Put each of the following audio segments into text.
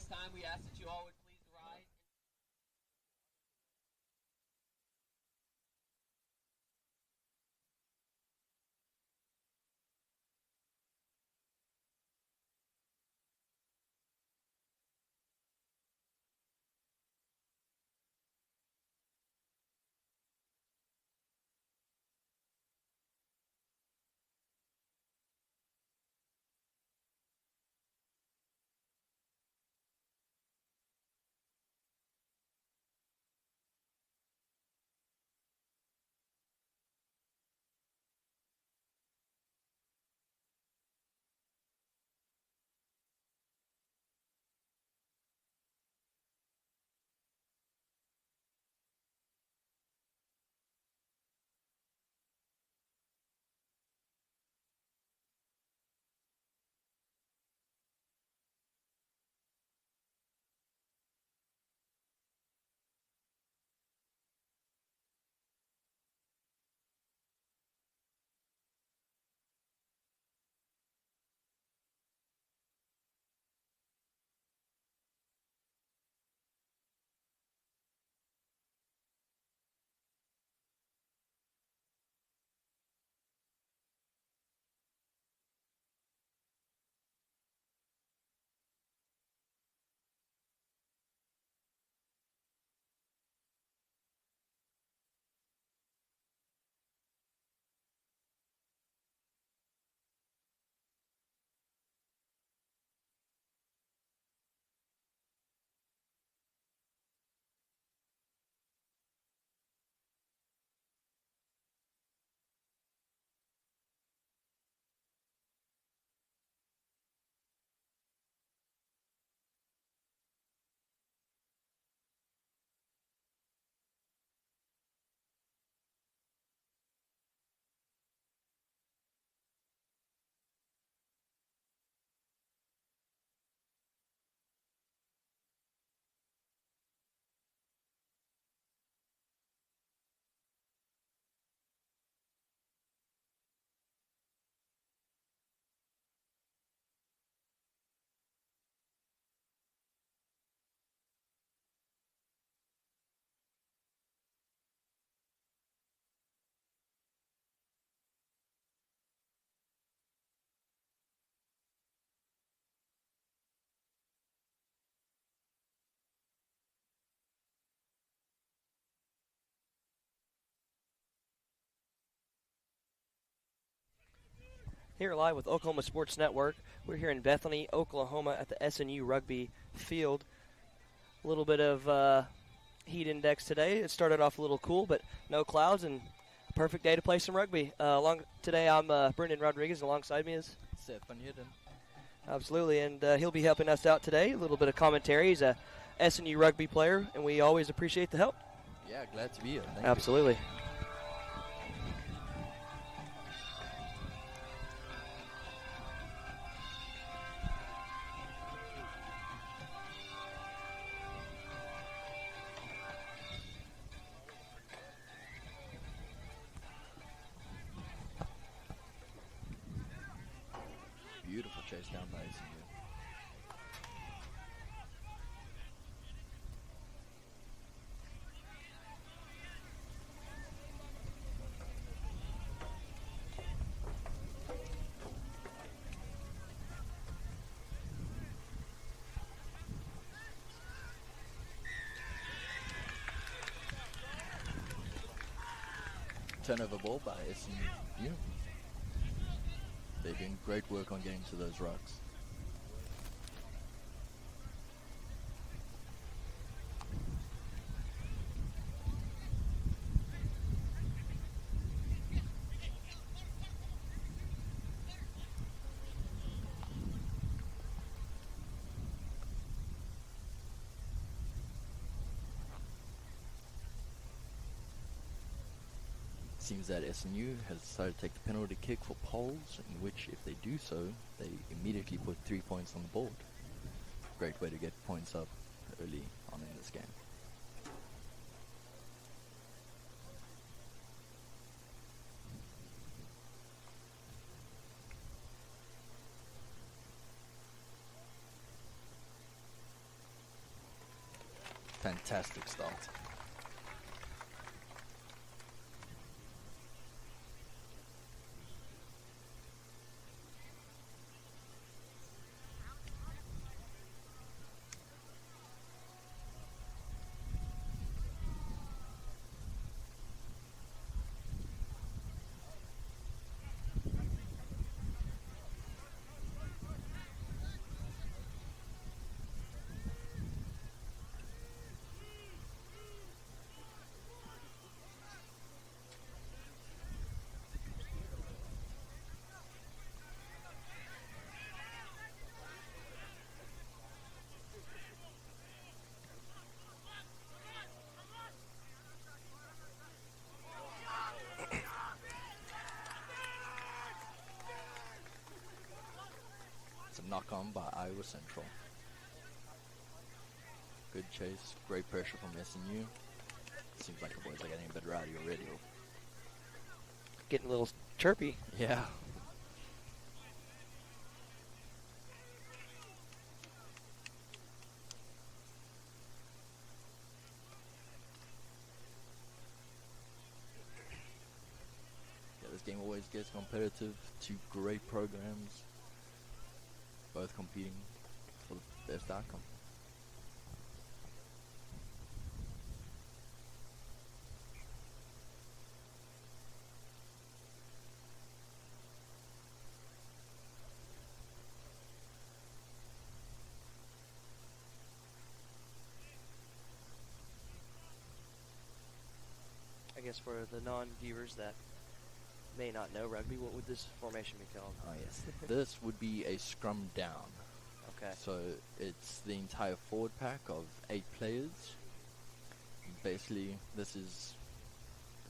time, we ask that you all would please rise. Here live with Oklahoma Sports Network. We're here in Bethany, Oklahoma at the SNU rugby field. A little bit of heat index today. It started off a little cool, but no clouds and a perfect day to play some rugby. Today I'm Brendan Rodriguez. Alongside me is Stefan Hidden. Absolutely, and he'll be helping us out today. A little bit of commentary. He's a SNU rugby player, and we always appreciate the help. Yeah, glad to be here. Thank Absolutely. You. Beautiful chase down by SNU. Turnover ball by SNU. They're doing great work on getting to those rucks. Seems that SNU has decided to take the penalty kick for poles, in which, if they do so, they immediately put 3 points on the board. Great way to get points up early on in this game. Fantastic start. It's a knock-on by Iowa Central. Good chase, great pressure from SNU. Seems like the boys are getting a bit rowdy already. Getting a little chirpy. Yeah. Yeah, this game always gets competitive. Two great programs, both competing for the best outcome. I guess for the non-viewers that may not know rugby, what would this formation be called? Oh yes, this would be a scrum down. Okay. So it's the entire forward pack of 8 players. Basically, this is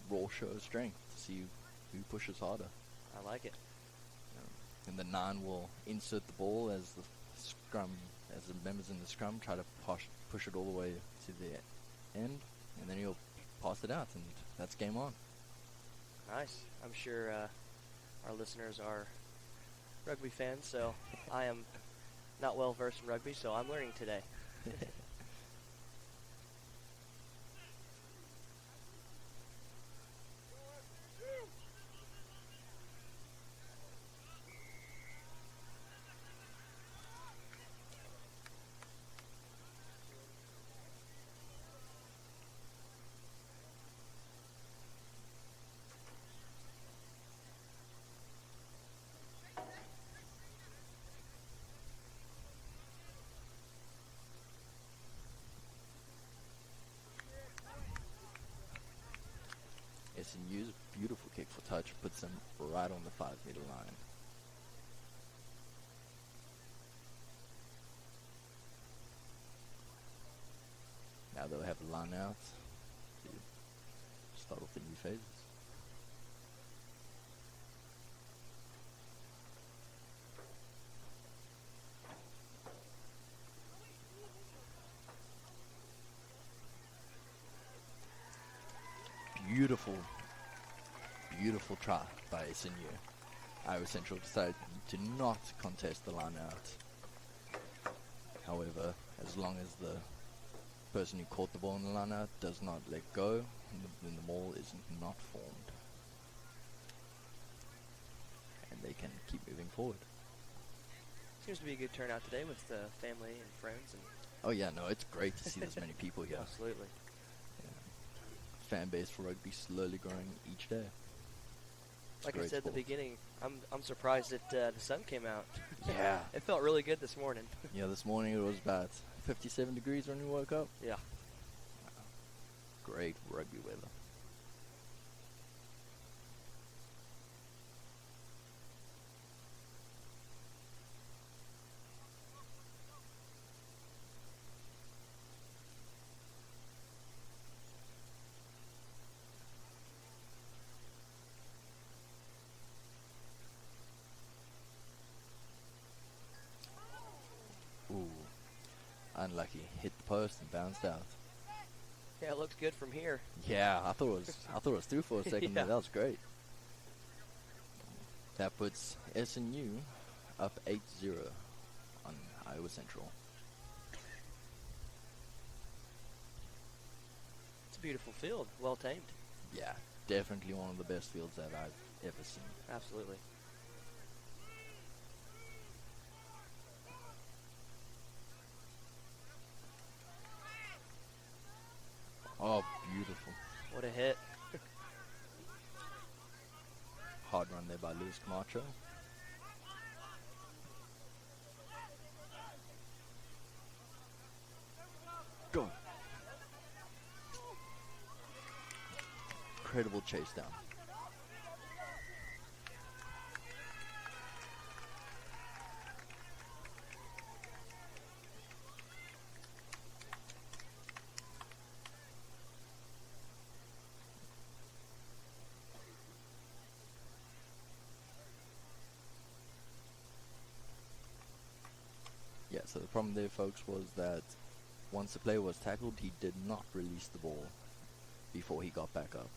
raw show of strength to see who pushes harder. I like it. And the 9 will insert the ball as the scrum, as the members in the scrum try to push it all the way to the end, and then he'll pass it out, and that's game on. Nice. I'm sure our listeners are rugby fans, so I am not well versed in rugby, so I'm learning today. SNU's beautiful kick for touch puts them right on the 5-meter line. Now they'll have a line out to start off the new phases. Beautiful try by SNU. Iowa Central decided to not contest the line out. However, as long as the person who caught the ball in the line out does not let go, then the ball is not formed. And they can keep moving forward. Seems to be a good turnout today with family and friends. And oh yeah, no, it's great to see this many people here. Absolutely. Fan base for rugby slowly growing each day. It's like I said sport. at the beginning, I'm surprised that the sun came out. Yeah. It felt really good this morning. Yeah, this morning it was about 57 degrees when we woke up. Yeah. Great rugby weather. Ooh, unlucky. Hit the post and bounced out. Yeah, it looked good from here. Yeah, I thought it was through for a second. Yeah. That was great. That puts SNU up 8-0 on Iowa Central. a beautiful field. Well tamed. Yeah, definitely one of the best fields that I've ever seen. Absolutely. Oh, beautiful. What a hit. Hard run there by Luis Camacho. Go. Incredible chase down. Yeah, so the problem there, folks, was that once the player was tackled, he did not release the ball before he got back up.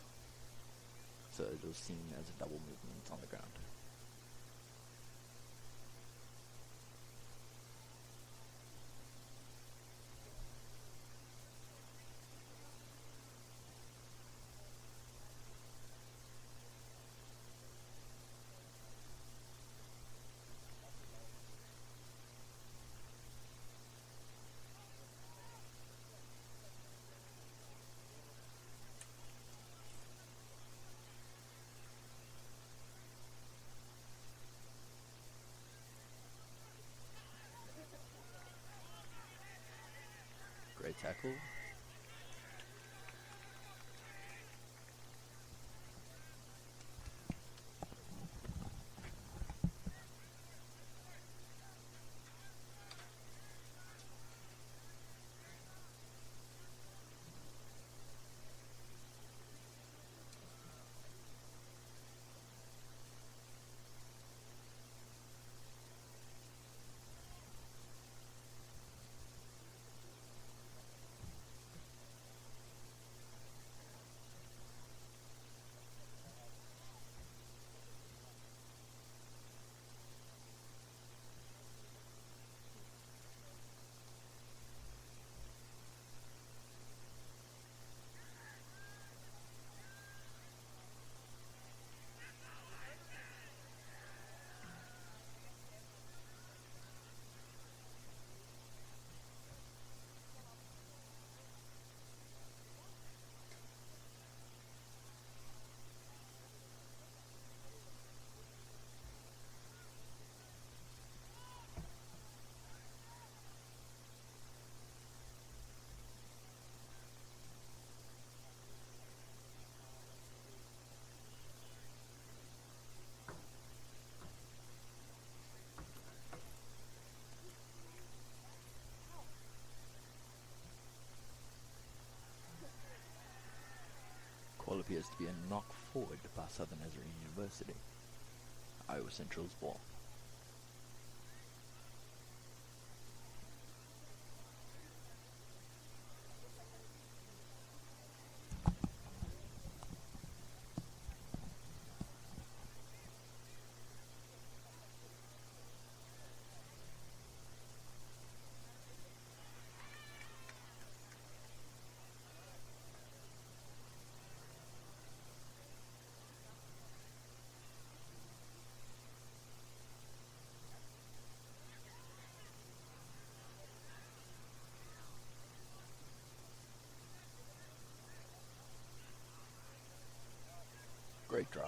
So it was seen as a double movement on the ground. Great tackle. Call appears to be a knock forward by Southern Nazarene University. Iowa Central's ball. Great drive.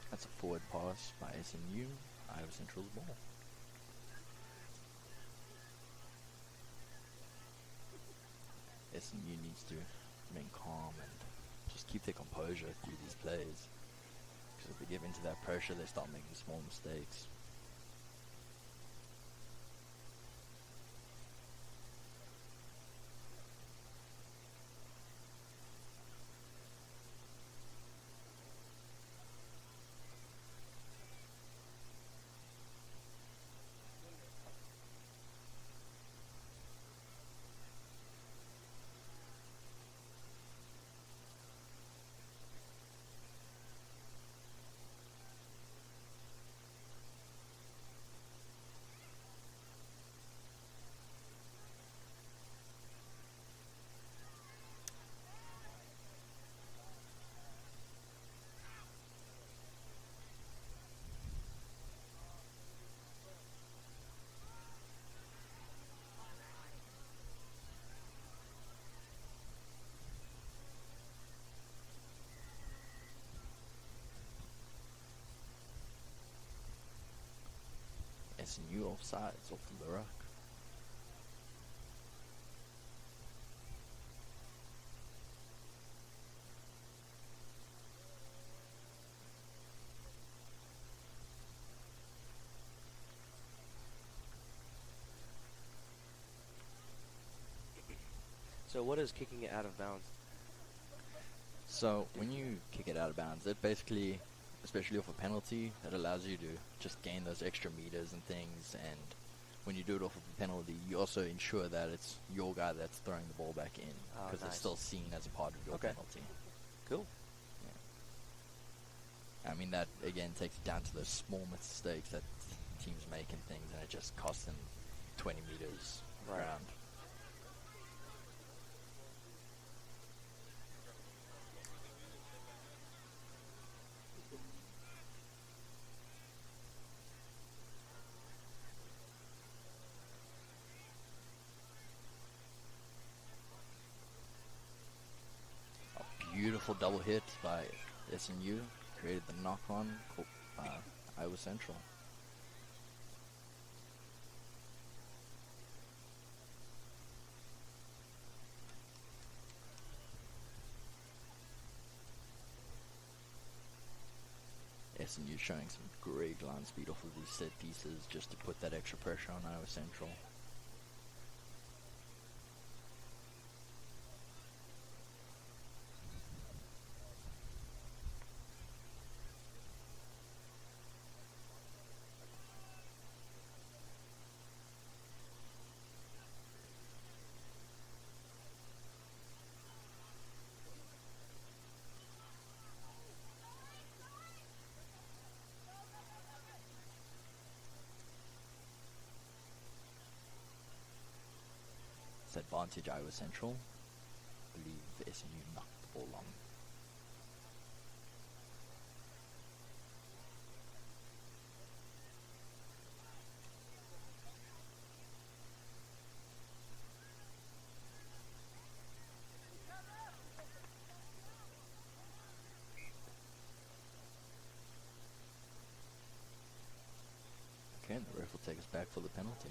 That's a forward pass by SNU. Iowa Central's ball. SNU needs to remain calm and just keep their composure through these plays. Because if they give into that pressure, they start making small mistakes. SNU offsides off the ruck. So what is kicking it out of bounds? So when you kick it out of bounds, it basically, especially off a penalty, it allows you to just gain those extra meters and things. And when you do it off of a penalty, you also ensure that it's your guy that's throwing the ball back in, because nice. it's still seen as a part of your penalty. Cool. Yeah. I mean, that again takes it down to those small mistakes that teams make and things, and it just costs them 20 meters around. Beautiful double hit by SNU, created the knock-on Iowa Central. SNU showing some great line speed off of these set pieces just to put that extra pressure on Iowa Central. Advantage Iowa Central. I believe SNU knocked the ball long. Okay, and the ref will take us back for the penalty.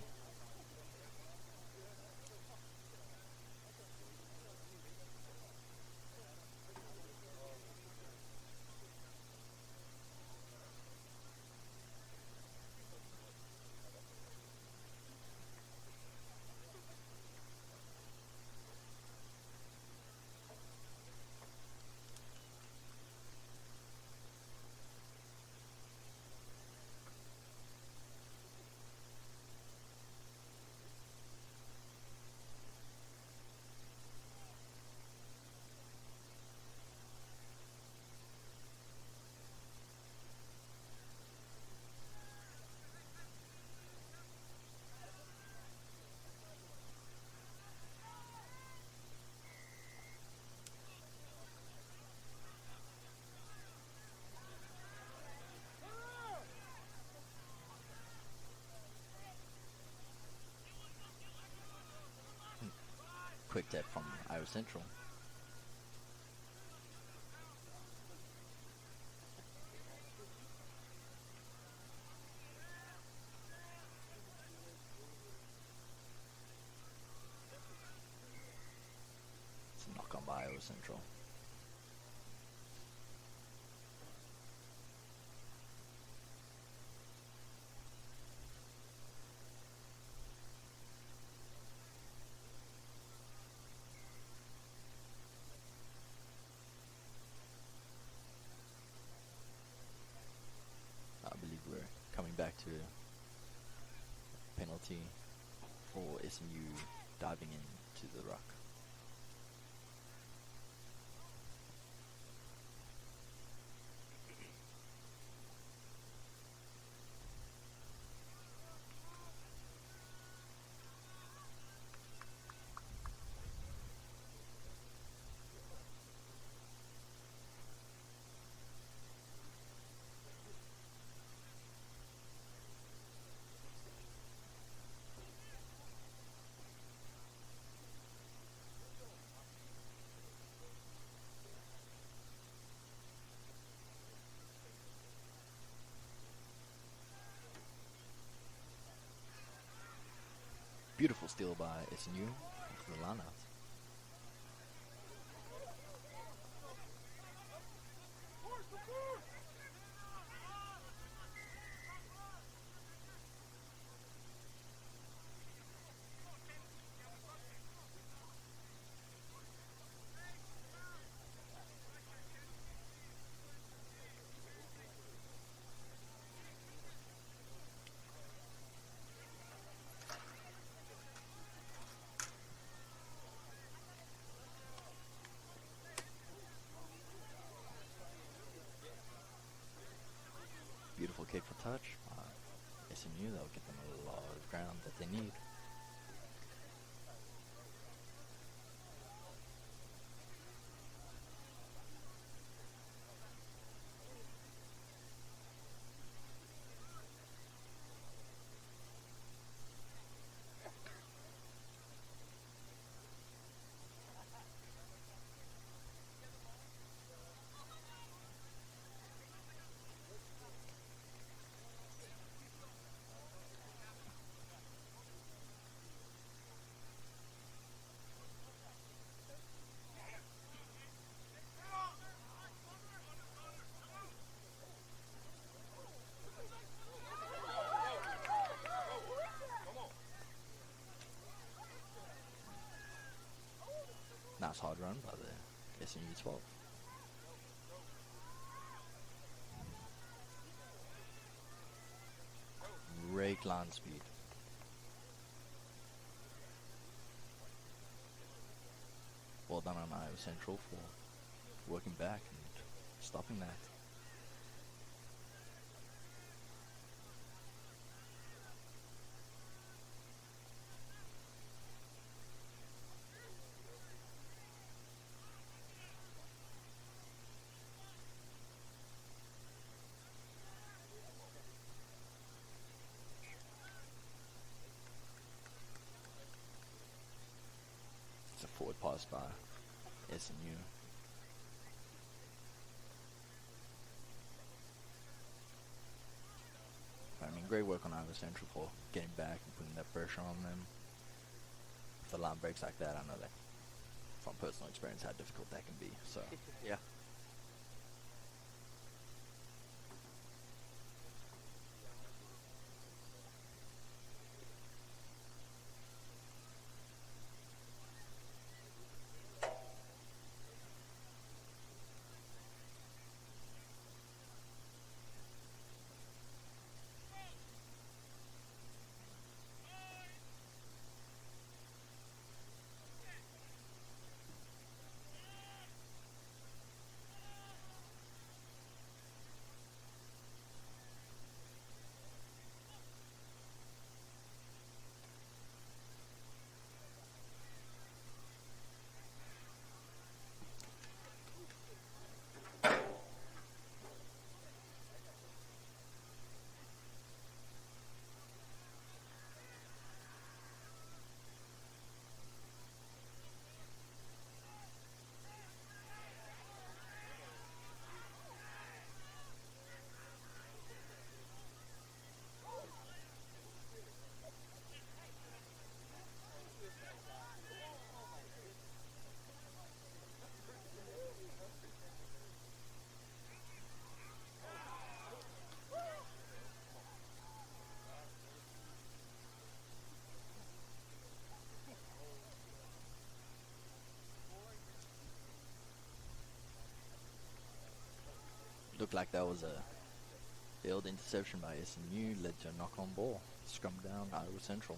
Quick tap from Iowa Central. It's a knock on by Iowa Central. I believe we're coming back to penalty for SNU diving into the ruck. Beautiful steal by SNU for the line out. Beautiful kick for touch. SNU, that'll get them a lot of ground that they need. Nice hard run by the SNU 12. Great line speed. Well done on Iowa Central for working back and stopping that. It's a forward pass by SNU. I mean, great work on Iowa Central for getting back and putting that pressure on them. If the line breaks like that, I know that from personal experience how difficult that can be. So Yeah. looked like that was a failed interception by SNU, led to a knock-on ball. Scrum down, Iowa Central.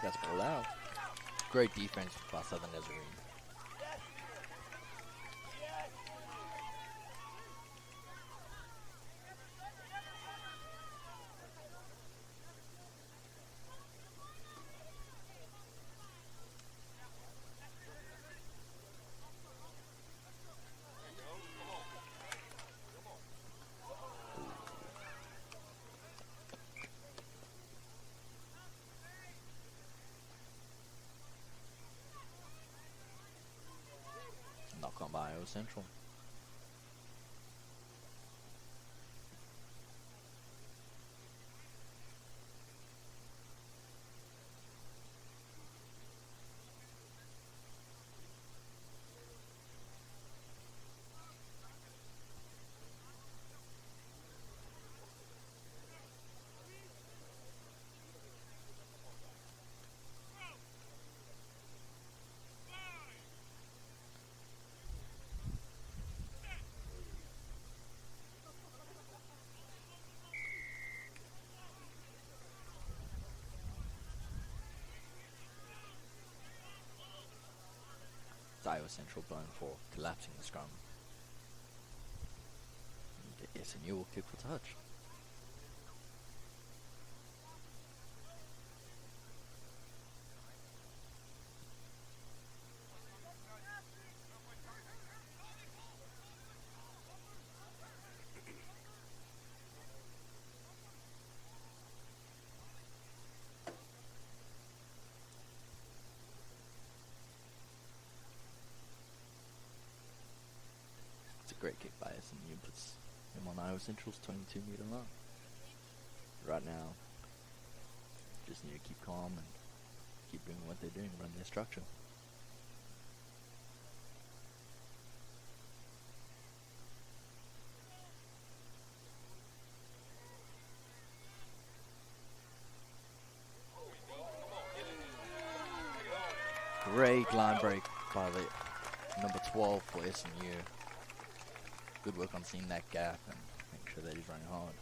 that's ball out. Great defense by Southern Nazarene. Knock on by Iowa Central. It's Iowa Central blown for collapsing the scrum. And SNU will kick for touch. Great kick by SNU, puts him on Iowa Central's 22-meter line. Right now, just need to keep calm and keep doing what they're doing, run their structure. Great line break by the number 12 for SNU. Good work on seeing that gap and making sure that he's running hard.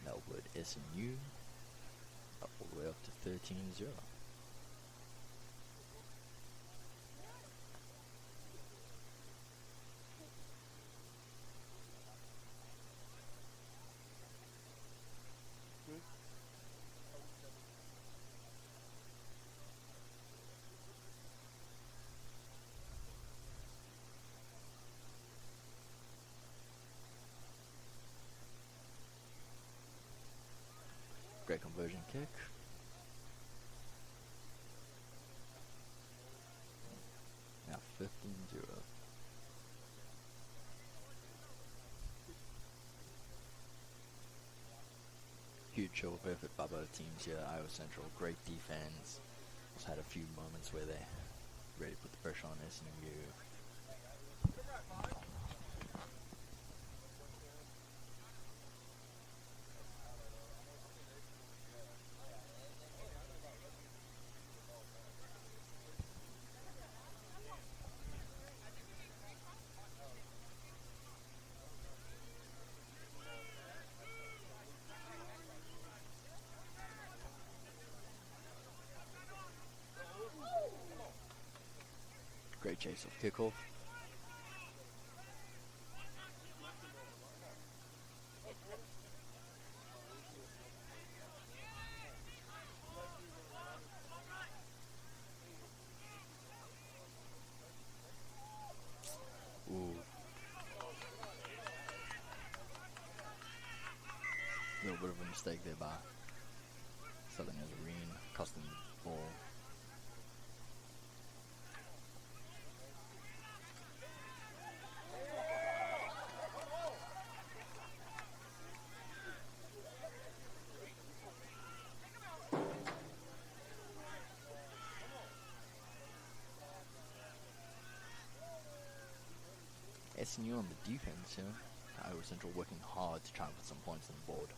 Melwood SNU up all the way up to 13-0. Great conversion kick. Now 15-0. Huge show of effort by both teams here. Iowa Central, great defense. Just had a few moments where they really put the pressure on SNU. Great chase of kickoff. Ooh. Little bit of a mistake there by Southern Nazarene, costing the ball. SNU on the defense here. Iowa Central working hard to try and put some points on the board.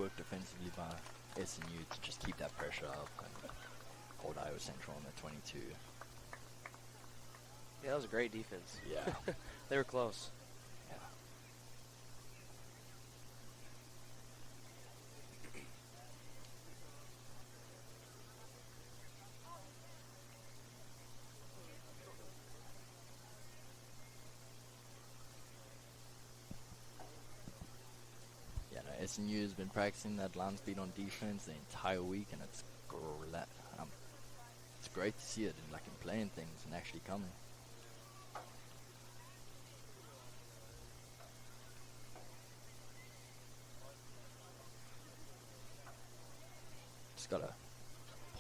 work defensively by SNU to just keep that pressure up and hold Iowa Central on the 22. Yeah, that was a great defense. Yeah. They were close. Yeah. Yeah, no, SNU has been practicing that line speed on defense the entire week, and it's great to see it in playing things and actually coming. Just gotta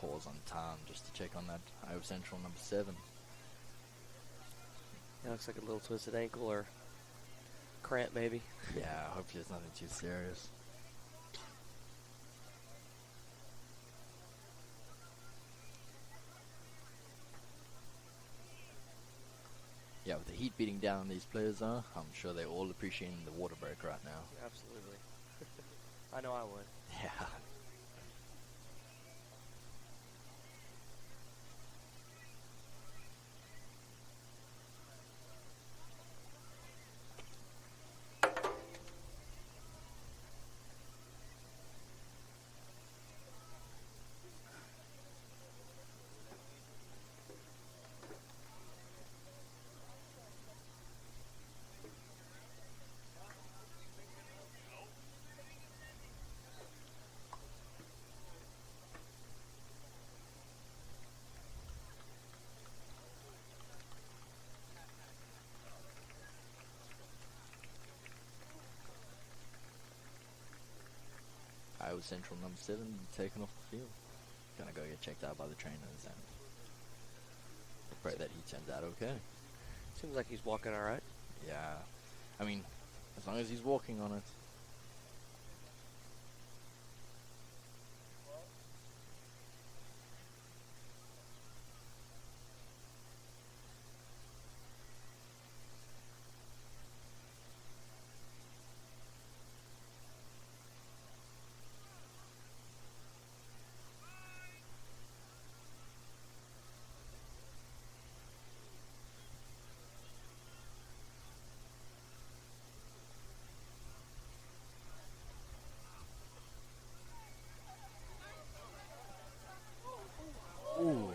pause on time just to check on that Iowa Central number 7. It looks like a little twisted ankle or cramp maybe. Yeah, hopefully it's nothing too serious. Yeah, with the heat beating down on these players, I'm sure they're all appreciating the water break right now. Absolutely. I know I would. Yeah. Iowa Central number 7 taken off the field. Gonna go get checked out by the trainers and pray that he turns out okay. Seems like he's walking all right. Yeah. I mean, as long as he's walking on it. Ooh.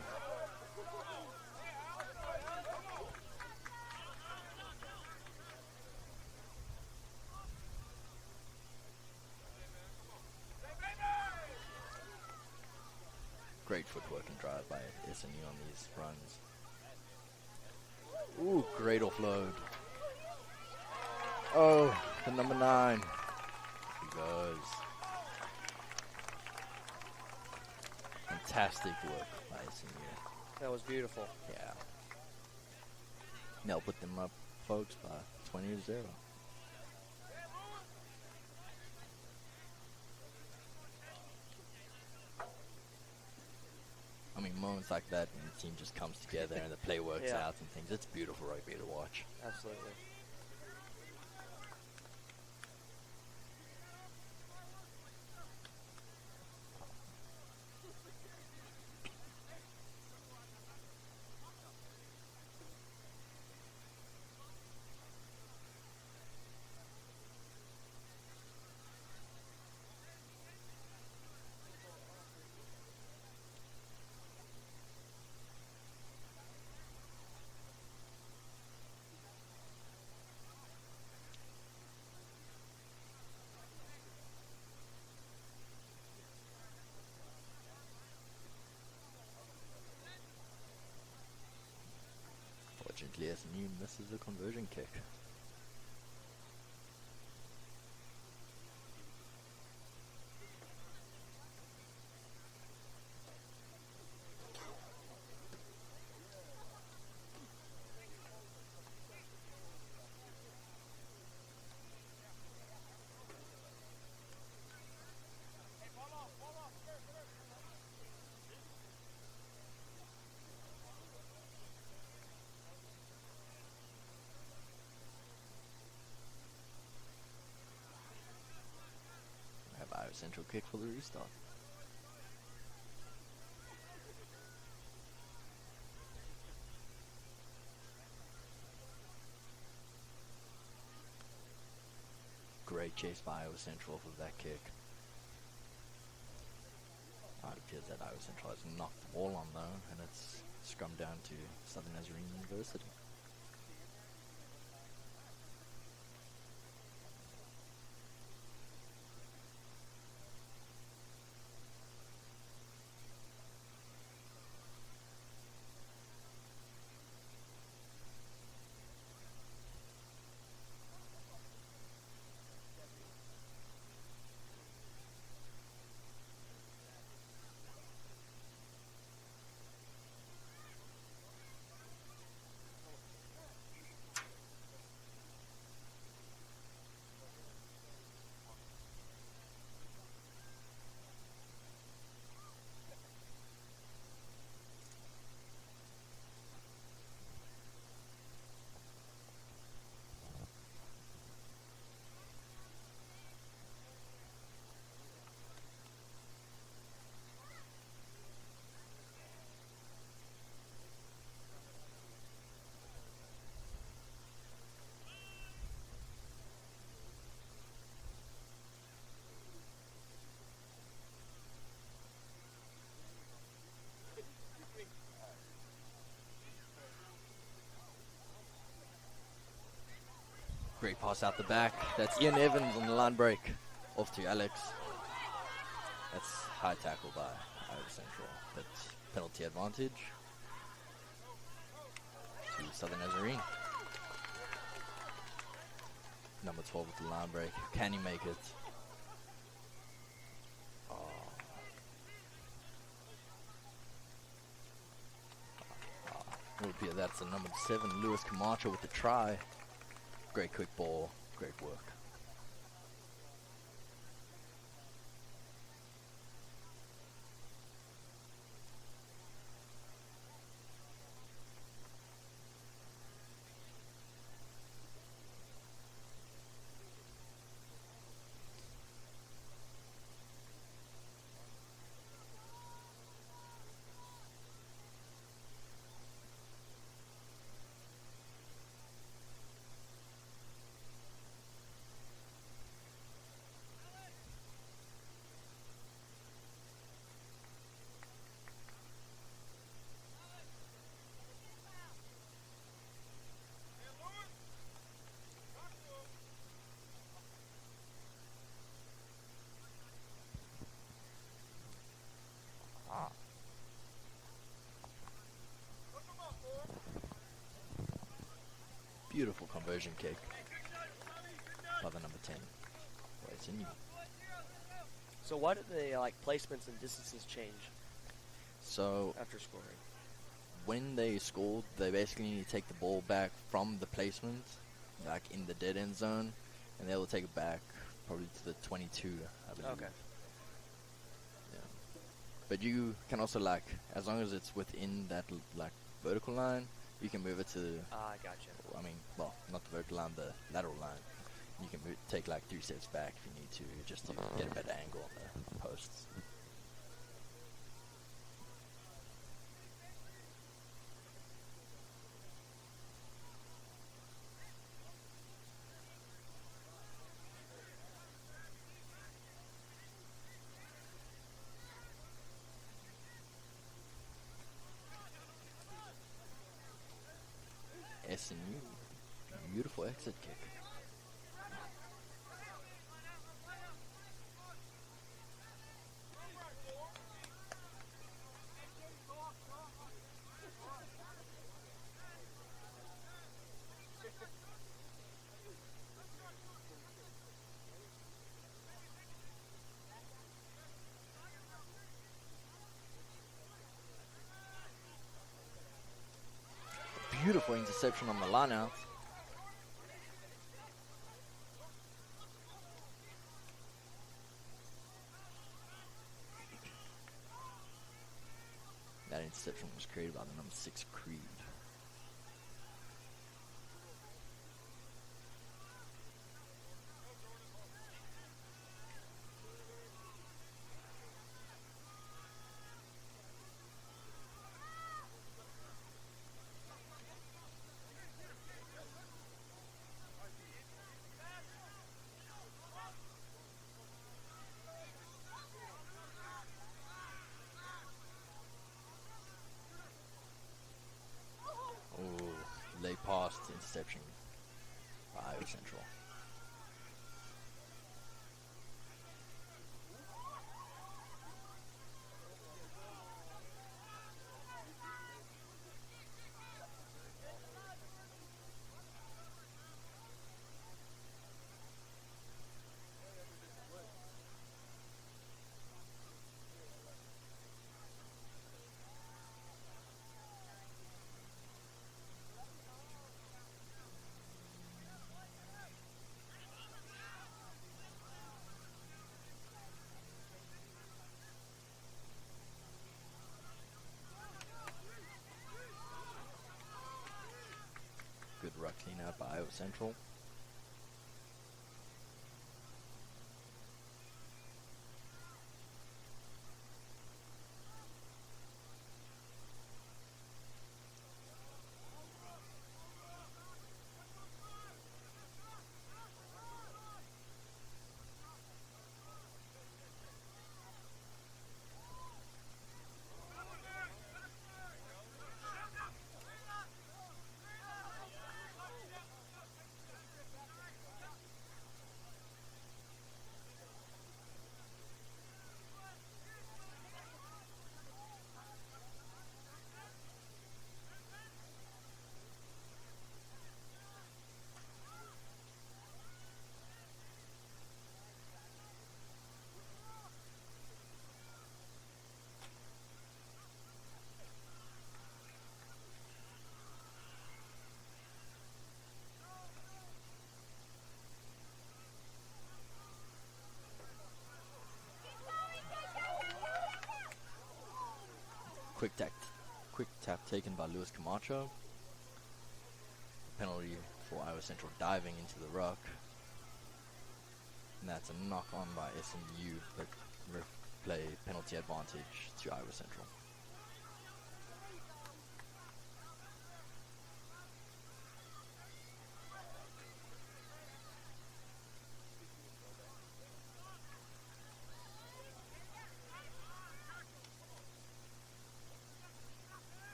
Great footwork and drive by SNU on these runs. Ooh, great offload. Oh, the number 9. He goes. Fantastic work by SNU. That was beautiful. Yeah. They'll put them up, folks, by 20-0. I mean, moments like that when the team just comes together and the play works Yeah. out and things, it's beautiful rugby to watch. Absolutely. Fortunately, SNU misses a conversion kick. Central kick for the restart. Great chase by Iowa Central off of that kick. It appears that Iowa Central has knocked the ball on though, and it's scrummed down to Southern Nazarene University. Great pass out the back. That's Ian Evans on the line break. Off to Alex. That's high tackle by Iowa Central, but penalty advantage to Southern Nazarene. Number 12 with the line break. Can he make it? It would appear that's a number 7, Lewis Camacho with the try. Great quick ball, great work. Beautiful conversion kick by the number 10. It's in you. So why did the placements and distances change So after scoring? when they scored, they basically need to take the ball back from the placement, back in the dead end zone, and they will take it back probably to the 22, I believe. Okay. Yeah. But you can also as long as it's within that vertical line, you can move it to. I gotcha. I mean, well, not the vertical line, the lateral line. You can take 3 steps back if you need to, just to get a better angle on the posts. SNU, beautiful exit kick. Beautiful interception on the line out. That interception was created by the number 6 Creed. fast interception by Iowa Central. Good ruck clean out by Iowa Central. Quick tap taken by Luis Camacho. Penalty for Iowa Central diving into the ruck. And that's a knock on by SNU, but replay penalty advantage to Iowa Central.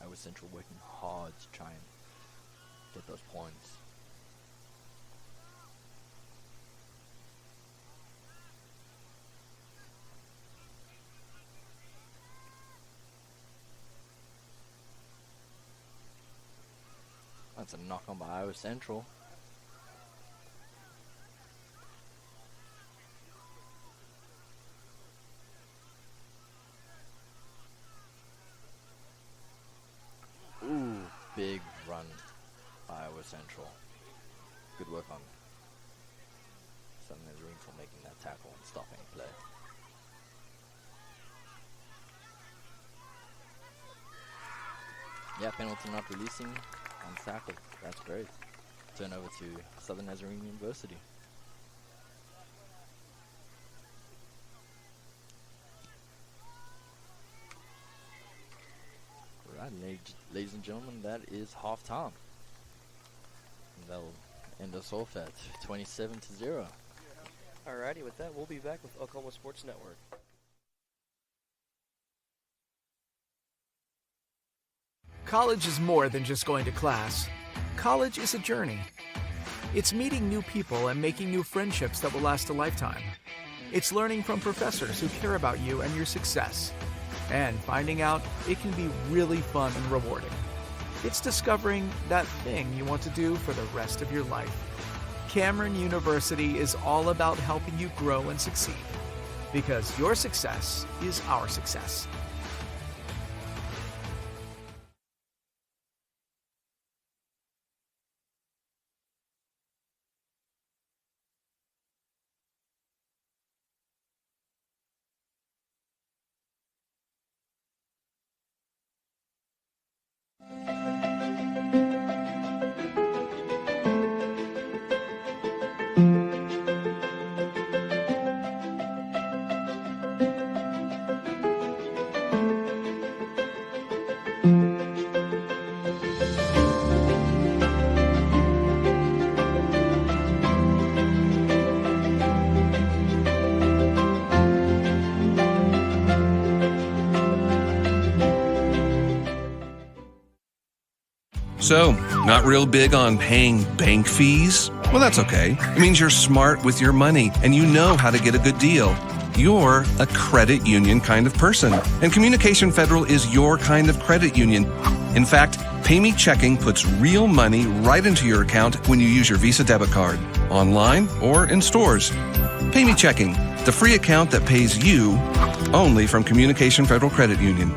Iowa Central working hard to try and get those points. That's a knock on by Iowa Central. Ooh, big run by Iowa Central. Good work on Southern Nazarene for making that tackle and stopping play. Yeah, penalty not releasing on tackle. That's great. Turnover to Southern Nazarene University. Right, ladies and gentlemen, that is half time. And that'll end us off at 27-0. Alrighty, with that, we'll be back with Oklahoma Sports Network. College is more than just going to class. College is a journey. It's meeting new people and making new friendships that will last a lifetime. It's learning from professors who care about you and your success. And finding out it can be really fun and rewarding. It's discovering that thing you want to do for the rest of your life. Cameron University is all about helping you grow and succeed. Because your success is our success. So, not real big on paying bank fees? Well, that's okay. It means you're smart with your money and you know how to get a good deal. You're a credit union kind of person, and Communication Federal is your kind of credit union. In fact, Pay Me Checking puts real money right into your account when you use your Visa debit card, online or in stores. Pay Me Checking, the free account that pays you only from Communication Federal Credit Union.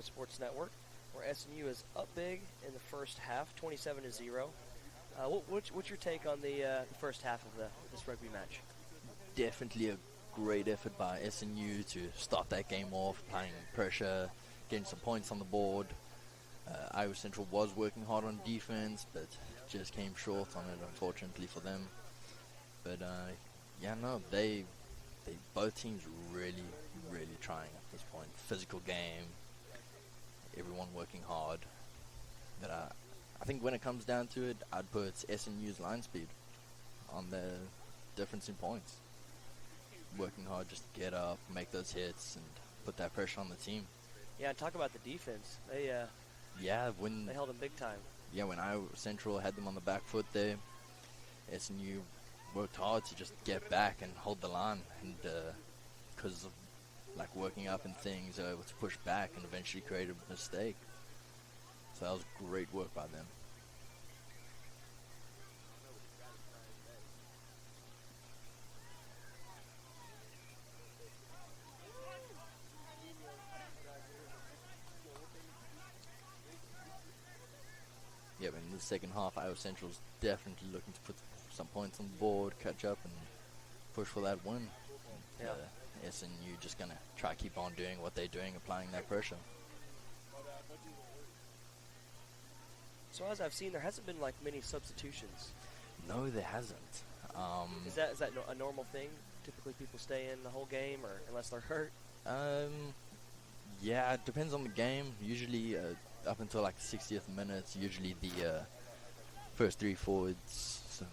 Sports Network, where SNU is up big in the first half, 27-0. What's your take on the first half of this rugby match? Definitely a great effort by SNU to start that game off, applying pressure, getting some points on the board. Iowa Central was working hard on defense, but just came short on it, unfortunately for them. But they both teams really trying at this point. Physical game, everyone working hard. But I think when it comes down to it, I'd put SNU's line speed on the difference in points. Working hard just to get up, make those hits, and put that pressure on the team. Yeah, and talk about the defense. They held them big time. Yeah, when Iowa Central had them on the back foot there, SNU worked hard to just get back and hold the line, and because of working up and things, they were able to push back and eventually create a mistake. So that was great work by them. Yeah, but in the second half, Iowa Central's definitely looking to put some points on the board, catch up, and push for that win. Yeah. SNU just going to try to keep on doing what they're doing, applying that pressure. So as I've seen, there hasn't been many substitutions. No, there hasn't. Is that a normal thing? Typically people stay in the whole game, or unless they're hurt? Yeah, it depends on the game. Usually up until the 60th minute, usually the first three forwards,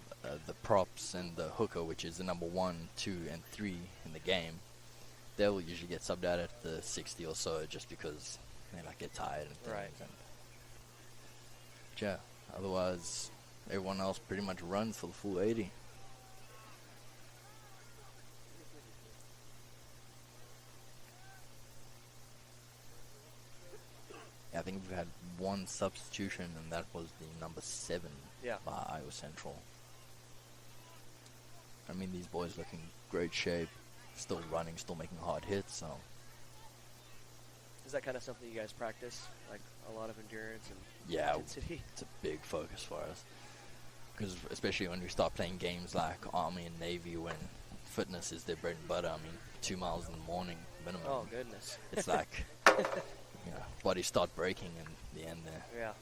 the props and the hooker, which is the number 1, 2, and 3 in the game, they will usually get subbed out at the 60 or so, just because they get tired and things. Right. But yeah, otherwise everyone else pretty much runs for the full 80. I think we've had one substitution, and that was the number 7 by Iowa Central. I mean, these boys look in great shape, still running, still making hard hits. So, is that kind of something you guys practice, a lot of endurance and intensity? It's a big focus for us, because especially when we start playing games like Army and Navy, when fitness is their bread and butter. I mean, 2 miles in the morning minimum. Oh goodness! It's bodies start breaking in the end there. Yeah.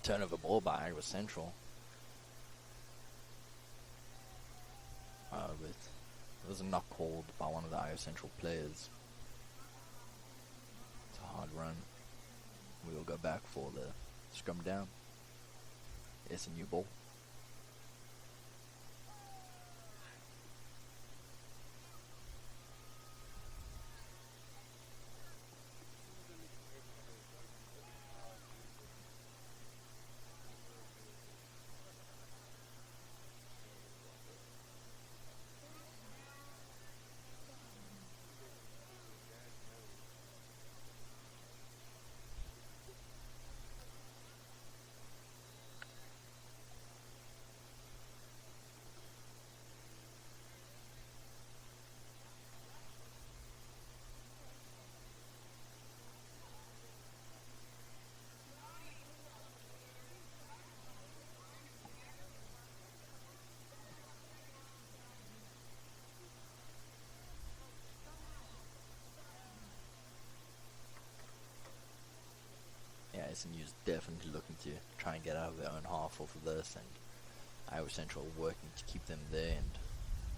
Turnover ball by Iowa Central. But there was a knock called by one of the Iowa Central players. It's a hard run. We will go back for the scrum down. SNU ball. SNU is definitely looking to try and get out of their own half off of this, and Iowa Central working to keep them there and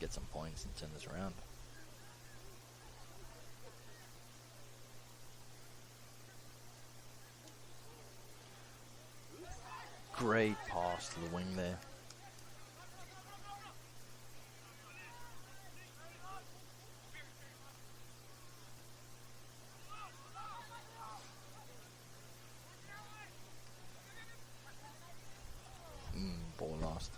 get some points and turn this around. Great pass to the wing there. Ball lost.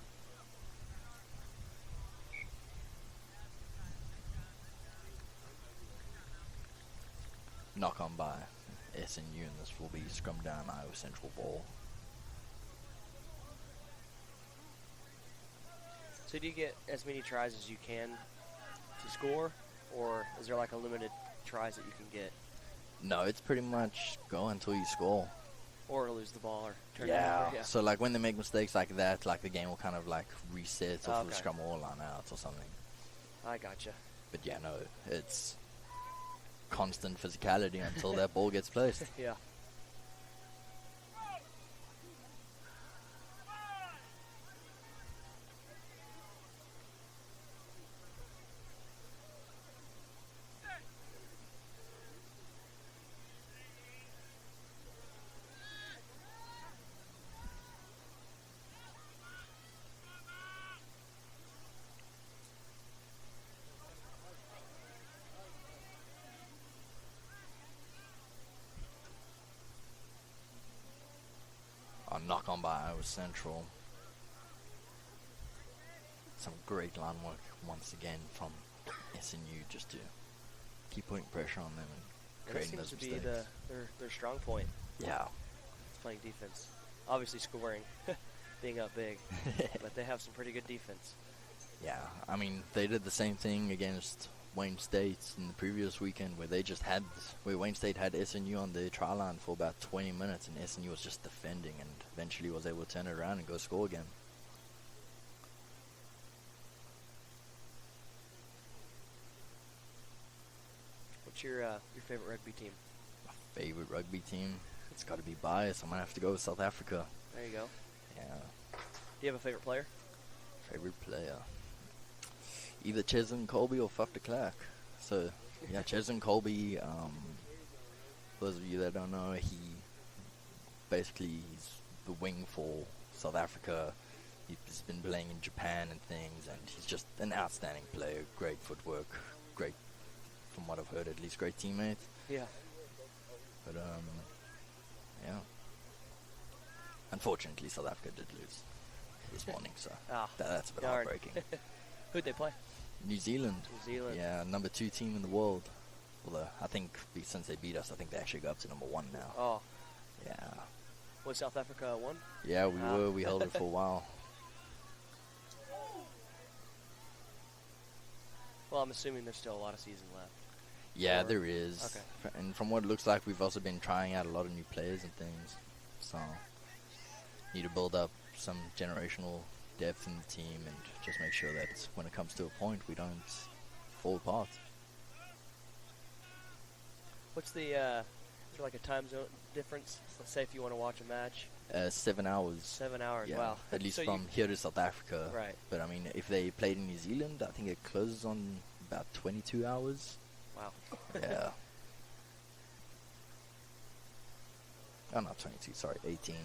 Knock on by SNU, and this will be scrum down Iowa Central ball. So do you get as many tries as you can to score, or is there like a limited tries that you can get? No, it's pretty much go until you score. Or lose the ball or turn it Yeah. over? Yeah. So like when they make mistakes like that, like the game will kind of like reset off of the Okay. scrum or line out or something. I gotcha. But yeah, no, it's constant physicality until that ball gets placed. Yeah. A knock on by Iowa Central. Some great line work once again from SNU just to keep putting pressure on them and And that creating seems those to be mistakes. their strong point. Yeah. It's playing defense. Obviously scoring, being up big, but they have some pretty good defense. Yeah, I mean, they did the same thing against Wayne State in the previous weekend where Wayne State had SNU on the try line for about 20 minutes and SNU was just defending and eventually was able to turn it around and go score again. What's your favorite rugby team? My favorite rugby team, it's got to be biased. I'm going to have to go with South Africa. There you go. Yeah, Do you have a favorite player? favorite player. Either Cheslin Colby or Faf de Klerk. So, yeah, Cheslin Colby, for those of you that don't know, he's the wing for South Africa. He's been playing in Japan and things, and he's just an outstanding player. Great footwork, great, from what I've heard at least, great teammate. Yeah. But, yeah. Unfortunately, South Africa did lose this morning, so that's a bit darn. heartbreaking. Who'd they play? New Zealand. New Zealand. Yeah, number 2 team in the world. Although, I think since they beat us, I think they actually go up to number 1 now. Oh, Yeah. was South Africa won? Yeah, we held it for a while. Well, I'm assuming there's still a lot of season left. Yeah, Or- there is. okay. And from what it looks like, we've also been trying out a lot of new players and things. So, need to build up some generational depth in the team and just make sure that when it comes to a point, we don't fall apart. What's the, is there like a time zone difference? Let's say if you want to watch a match. 7 hours. 7 hours, Yeah, wow. at least So from here to South Africa. Right. But I mean, if they played in New Zealand, I think it closes on about 22 hours. Wow. Yeah. Oh, not 22, sorry, 18.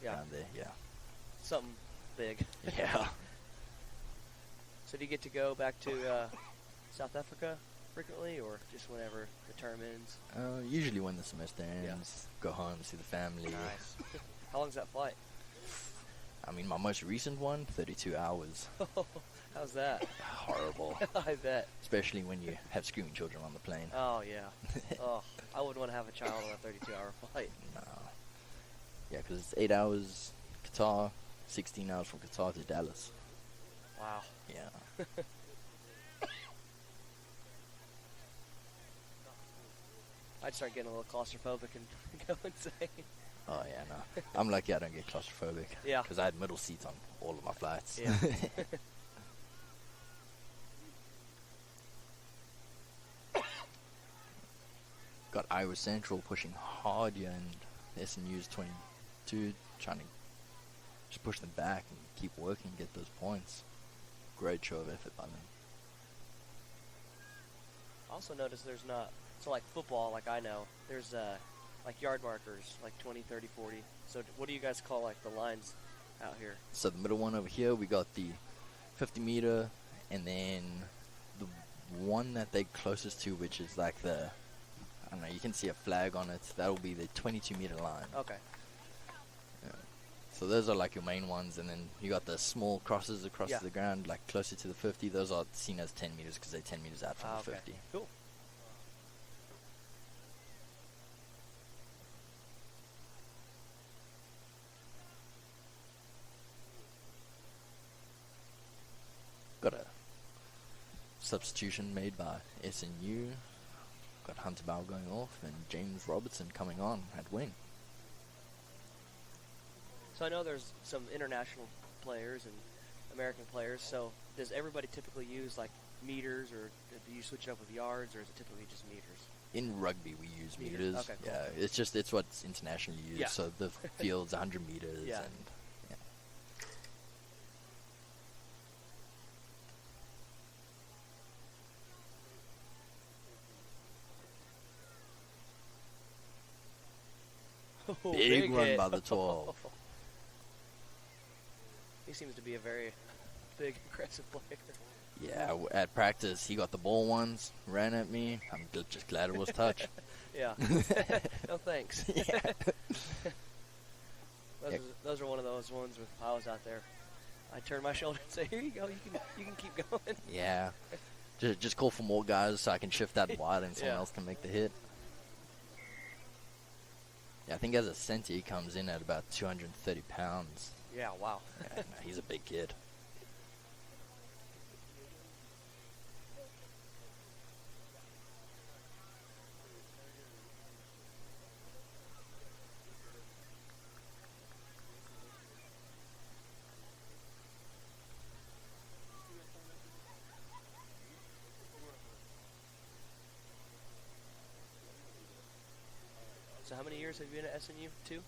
Yeah. Around there, yeah. Something big. Yeah. So do you get to go back to South Africa frequently, or just whenever the term ends? Usually when the semester Yeah. ends, go home, see the family. Nice. How long's that flight? I mean, my most recent one, 32 hours. How's that? Horrible. I bet. Especially when you have screaming children on the plane. Oh, yeah. Oh, I wouldn't want to have a child on a 32-hour flight. No. Yeah, because it's 8 hours Qatar, 16 hours from Qatar to Dallas. Wow. Yeah. I'd start getting a little claustrophobic and go insane. Oh, yeah, no. I'm lucky I don't get claustrophobic. Yeah. Because I had middle seats on all of my flights. Yeah. Got Iowa Central pushing hard here, and SNU's 22, trying to just push them back and keep working, get those points. Great show of effort by them. Also notice there's not, so like football, like I know, there's like yard markers, like 20, 30, 40. So what do you guys call like the lines out here? So the middle one over here, we got the 50 meter, and then the one that they're closest to, which is like the, I don't know, you can see a flag on it. That'll be the 22 meter line. Okay. Yeah. So those are like your main ones, and then you got the small crosses across the ground, like closer to the 50. Those are seen as 10 meters because they're 10 meters out from the 50. Cool. Got a substitution made by SNU. Got Hunter Bauer going off and James Robertson coming on at wing. So I know there's some international players and American players. So does everybody typically use like meters, or do you switch it up with yards, or is it typically just meters? In rugby, we use meters. Okay, cool. Yeah, it's what's internationally used. Yeah. So the field's 100 meters. Yeah. And Oh, big run hit. by the 12. He seems to be a very big, aggressive player. Yeah, at practice, he got the ball once, ran at me. I'm just glad it was touch. Yeah. No thanks. Yeah. Those are one of those ones with I was out there. I turn my shoulder and say, "Here you go. You can keep going." Yeah. Just call for more guys so I can shift that wide and someone Yeah. else can make the hit. Yeah, I think as a center, he comes in at about 230 pounds. Yeah. Wow. Yeah, no, he's a big kid. So how many years have you been at SNU? 2?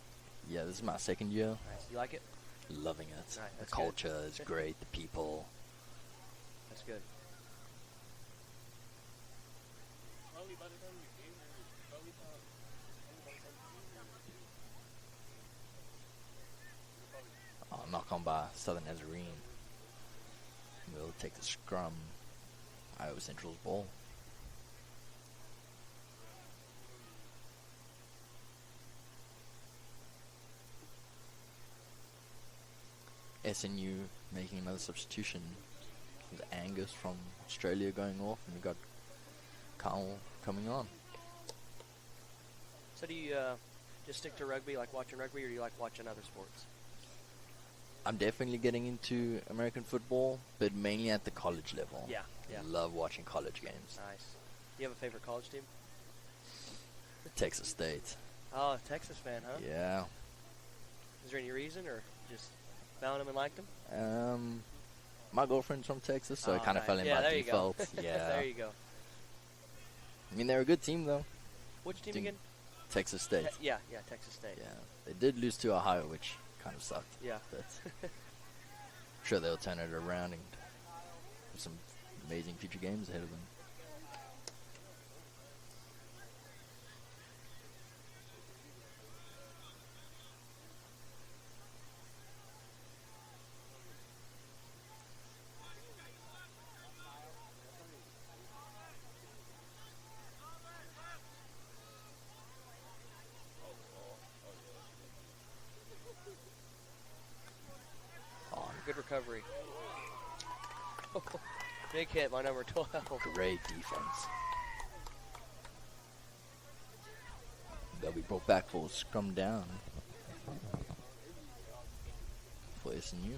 Yeah, this is my second year. Nice. You like it? Loving it. Right, The that's culture is great. The people. That's good. Oh, knock on by Southern Nazarene. We'll take the scrum. Iowa Central's ball. SNU making another substitution. With Angus from Australia going off, and we got Carl coming on. So do you just stick to rugby, like watching rugby, or do you like watching other sports? I'm definitely getting into American football, but mainly at the college level. Yeah. Love watching college games. Nice. Do you have a favorite college team? Texas State. Oh, Texas fan, huh? Yeah. Is there any reason, or just found them and liked them? My girlfriend's from Texas, so Oh, it kind of nice. fell in Yeah, by there you go. default. Yeah. There you go. I mean, they're a good team, though. Which team Team- again? Texas State. Yeah, Texas State. Yeah. They did lose to Ohio, which kind of sucked. Yeah. But I'm sure they'll turn it around and have some amazing future games ahead of them. Good recovery. Big hit by number 12. Great defense. They'll be brought back for a scrum down for SNU.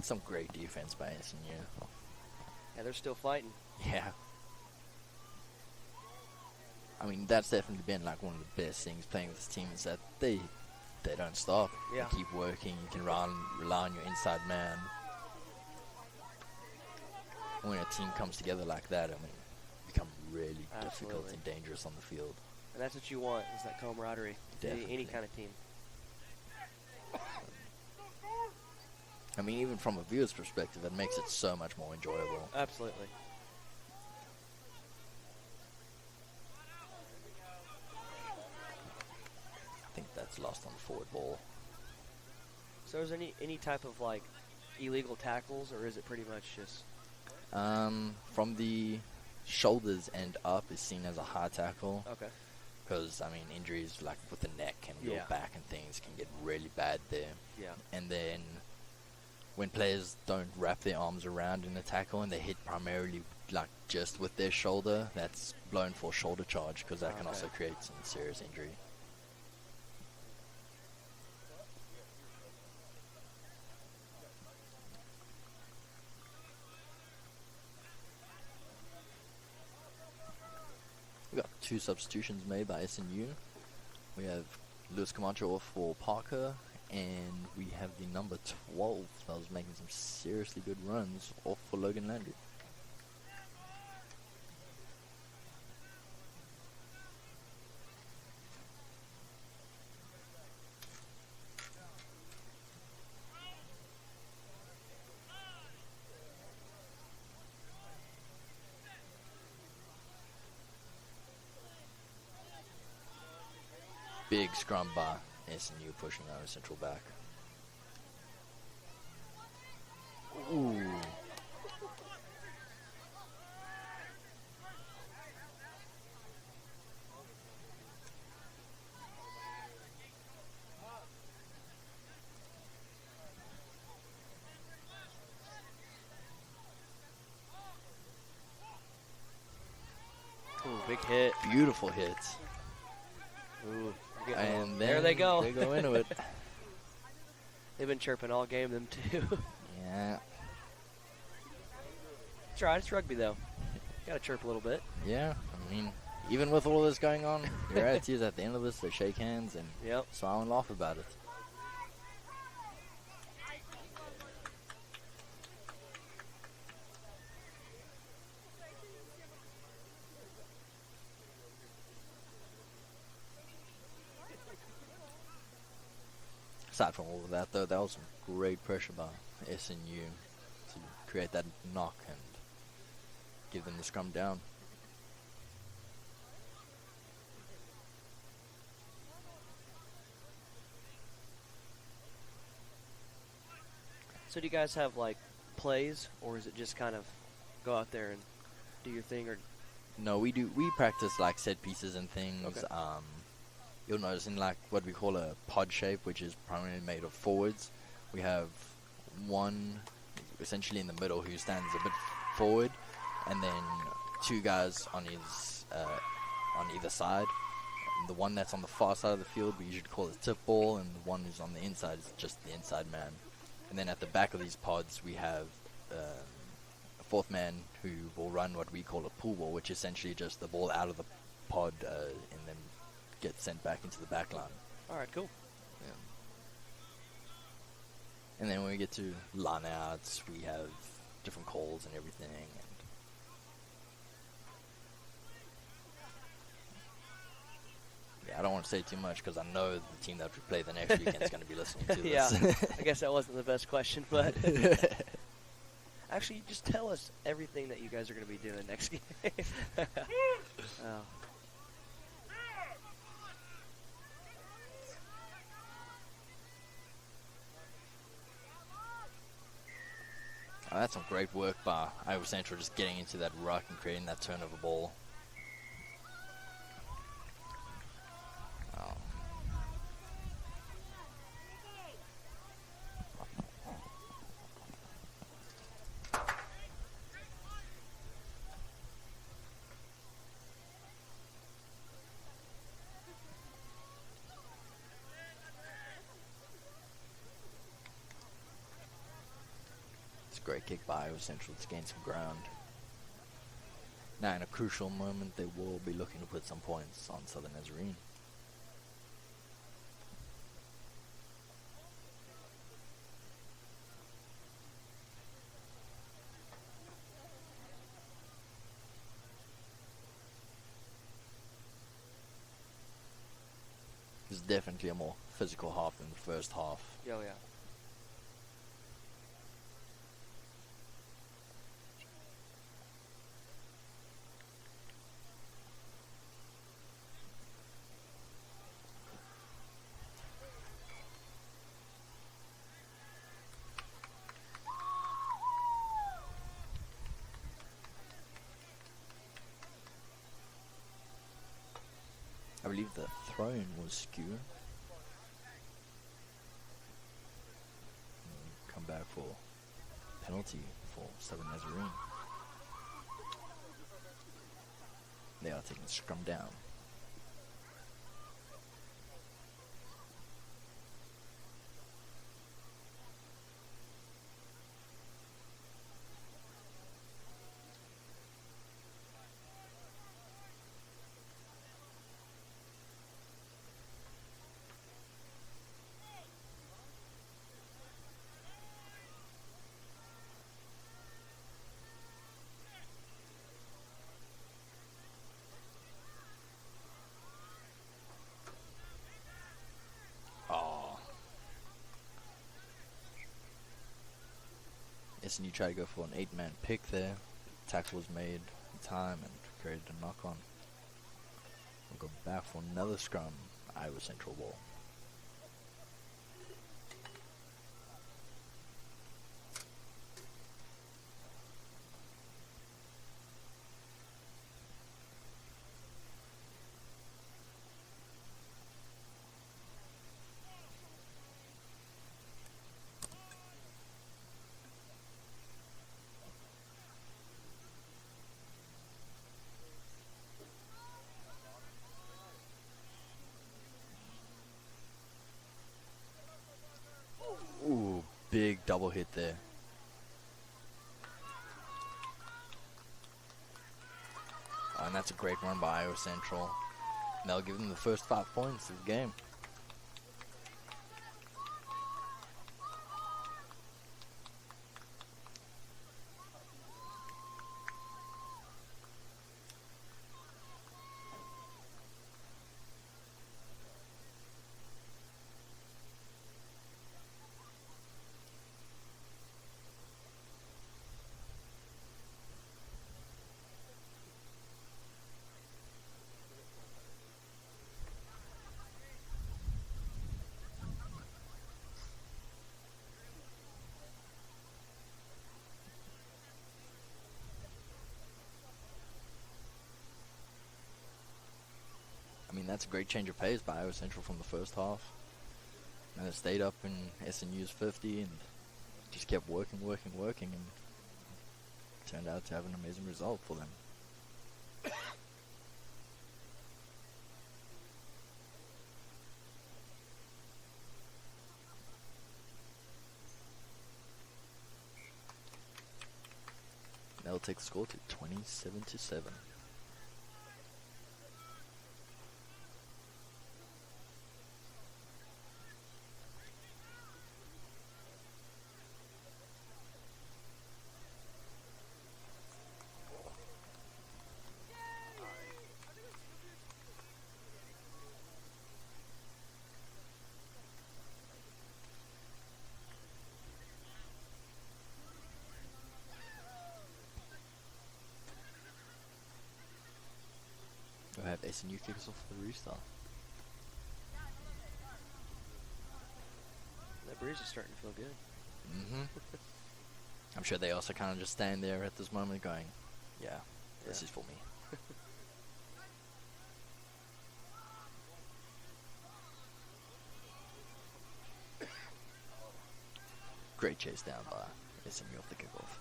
Some great defense by SNU. Yeah, they're still fighting. Yeah. I mean, that's definitely been like one of the best things playing with this team is that they don't stop. Yeah. They keep working. You can rely on your inside man. when a team comes together like that, I mean, become really difficult Absolutely. and dangerous on the field. And that's what you want, is that camaraderie. Any Definitely. kind of team. I mean, even from a viewer's perspective, it makes it so much more enjoyable. Absolutely. I think that's lost on the forward ball. So is there any type of, like, illegal tackles, or is it pretty much just... From the shoulders and up is seen as a high tackle. Okay. Because, I mean, injuries like with the neck and your Yeah. back and things can get really bad there. Yeah. And then when players don't wrap their arms around in a tackle and they hit primarily like just with their shoulder, that's blown for shoulder charge, because that can Okay. also create some serious injury. We got 2 substitutions made by SNU. We have Luis Camacho off for Parker, and we have the number 12 that was making some seriously good runs off for Logan Landry. Big scrum by SNU pushing our central back. Ooh. Ooh, big hit. Beautiful hits. Ooh. And there then they go. They go into it. They've been chirping all game, them too. Yeah. It's right. It's rugby, though. Gotta chirp a little bit. Yeah. I mean, even with all this going on, your attitudes at the end of this, they shake hands and Yep. smile and laugh about it. Aside from all of that, though, that was some great pressure by SNU to create that knock and give them the scrum down. So do you guys have, like, plays, or is it just kind of go out there and do your thing? Or No, we practice like set pieces and things. Okay. You'll notice in like what we call a pod shape, which is primarily made of forwards, we have one essentially in the middle who stands a bit forward, and then 2 guys on either side. And the one that's on the far side of the field we usually call a tip ball, and the one who's on the inside is just the inside man. And then at the back of these pods we have a 4th man who will run what we call a pool ball, which is essentially just the ball out of the pod and then get sent back into the back line. all right, cool. Yeah. And then when we get to line outs, we have different calls and everything. And yeah, I don't want to say too much because I know the team that we play the next weekend is going to be listening to Yeah, this. I guess that wasn't the best question, but actually, just tell us everything that you guys are going to be doing next game. Oh. That's some great work by Iowa Central, just getting into that ruck and creating that turnover ball. Oh. It's a great kick by Iowa Central to gain some ground. Now, in a crucial moment, they will be looking to put some points on Southern Nazarene. There's definitely a more physical half than the first half. Oh, yeah. I believe the throw-in was skew. Come back for penalty for Southern Nazarene. They are taking the scrum down. SNU tried to go for an 8-man pick there. Tackle was made in time and created a knock-on. We'll go back for another scrum. Iowa Central ball. Ooh, big double hit there. Oh, and that's a great run by Iowa Central. And they'll give them the first 5 points of the game. I mean, that's a great change of pace by Iowa Central from the first half. And it stayed up in SNU's 50 and just kept working, and turned out to have an amazing result for them. They'll take the score to 27-7. We'll have SNU kick us off for the restart. That breeze is starting to feel good. Mm-hmm. I'm sure they also kind of just stand there at this moment going, yeah, this is for me. Great chase down by SNU off the kickoff.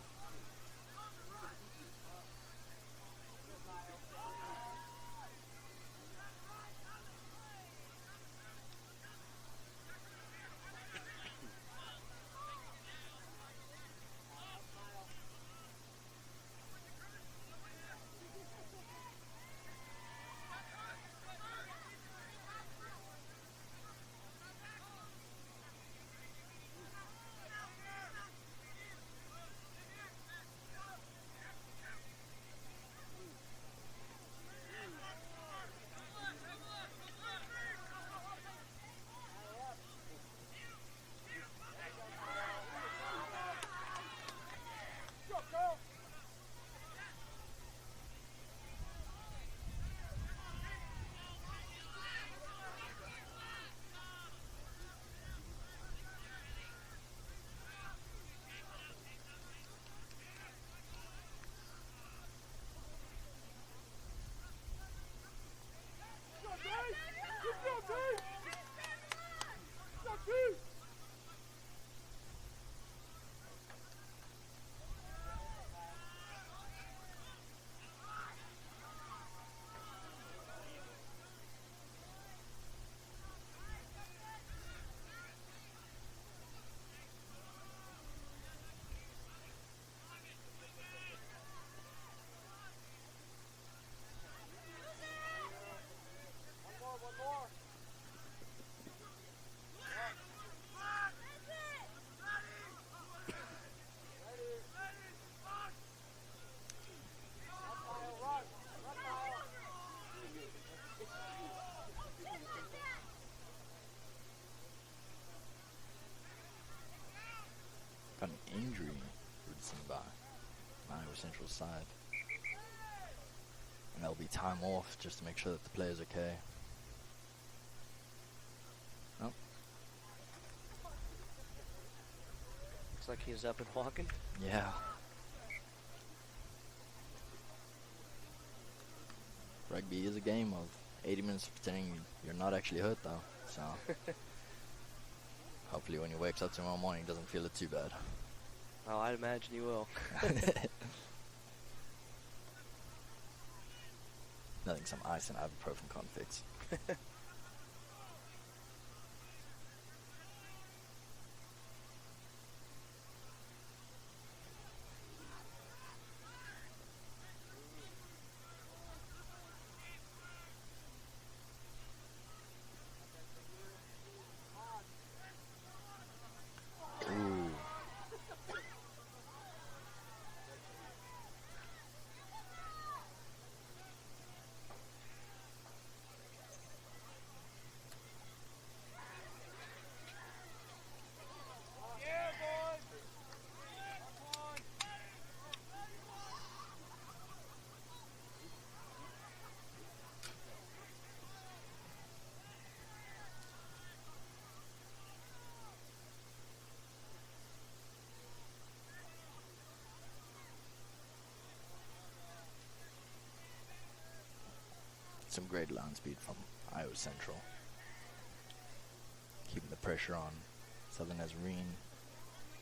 Central side. And there'll be time off just to make sure that the player's okay. Oh. Looks like he's up and walking. Yeah. Rugby is a game of 80 minutes of pretending you're not actually hurt though. So hopefully when he wakes up tomorrow morning he doesn't feel it too bad. Oh, I'd imagine you will. Nothing some ice and ibuprofen can't fix. Ooh. Some great line speed from Iowa Central. Keeping the pressure on Southern Nazarene.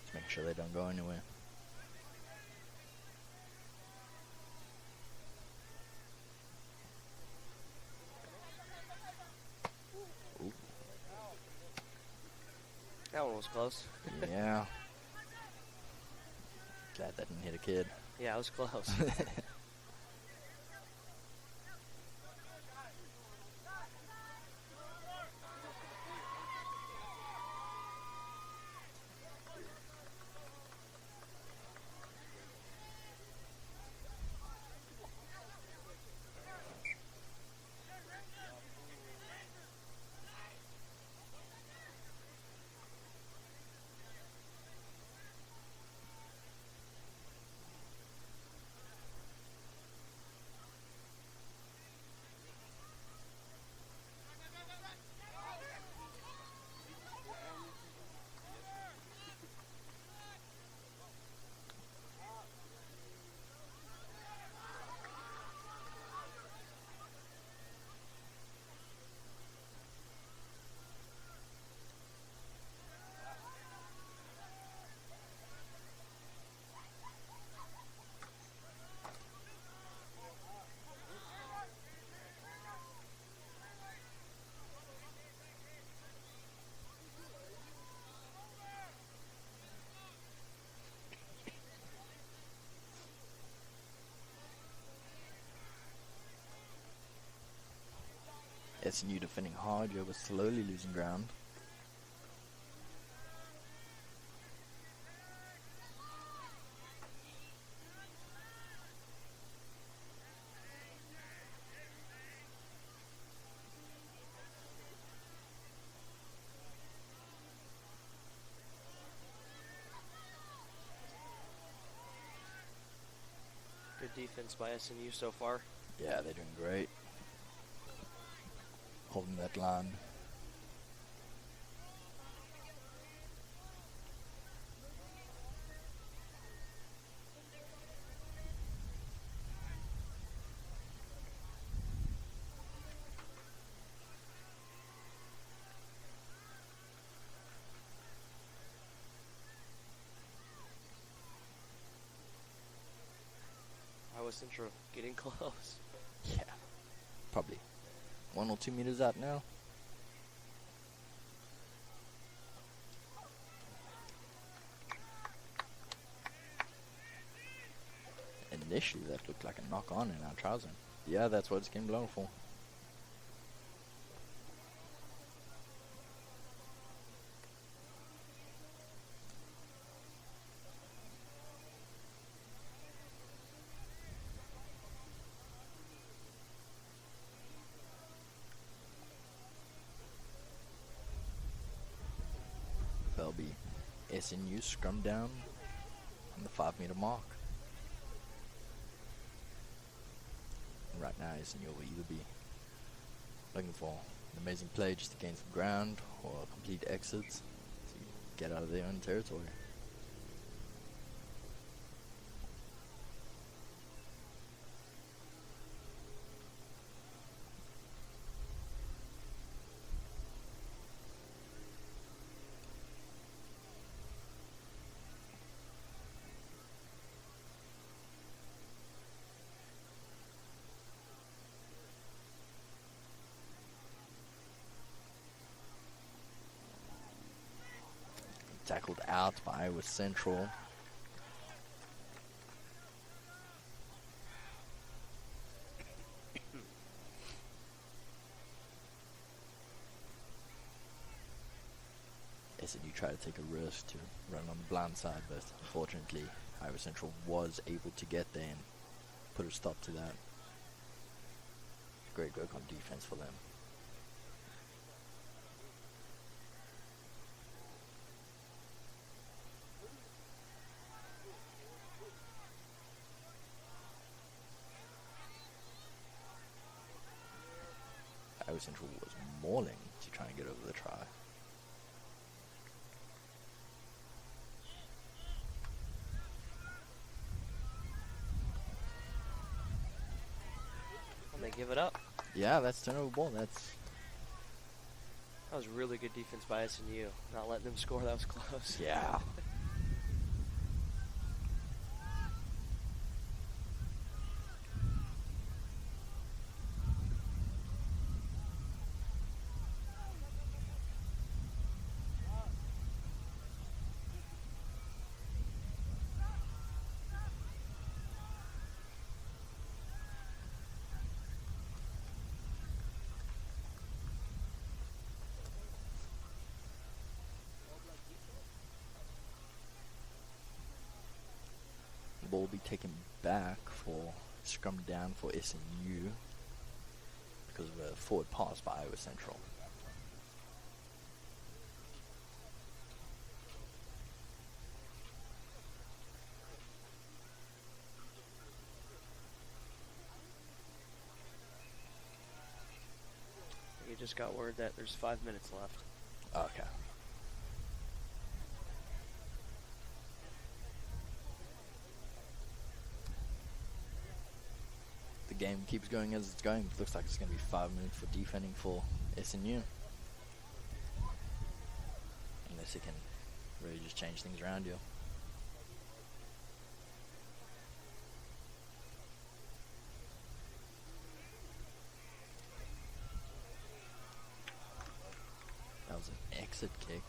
Just making sure they don't go anywhere. Ooh. That one was close. Yeah. Glad that didn't hit a kid. Yeah, it was close. SNU defending hard, Joe was slowly losing ground. Good defense by SNU so far. Yeah, they're doing great. Holding that line. Iowa Central getting close. Yeah, probably 1 or 2 meters out now. Initially, that looked like a knock-on in our trouser. Yeah, that's what it's getting blown for. There'll be SNU scrum down on the 5 meter mark. And right now, SNU will either be looking for an amazing play just to gain some ground, or complete exits to get out of their own territory. Tackled out by Iowa Central. SNU tried to take a risk to run on the blind side, but unfortunately Iowa Central was able to get there and put a stop to that. Great work on defense for them. Iowa Central was mauling to try and get over the try. And they give it up. Yeah, that's turnover ball. That was really good defense by SNU. Not letting them score. That was close. Yeah. The ball will be taken back for scrum down for SNU because of a forward pass by Iowa Central. You just got word that there's 5 minutes left. Okay. The game keeps going as it's going. Looks like it's going to be 5 minutes for defending for SNU. Unless it can really just change things around here. That was an exit kick.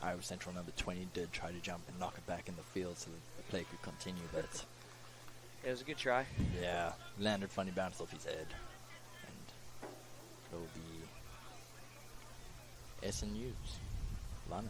Iowa Central number 20 did try to jump and knock it back in the field so that the play could continue, but It was a good try. yeah, landed funny bounce off his head. And it'll be SNU's Lana.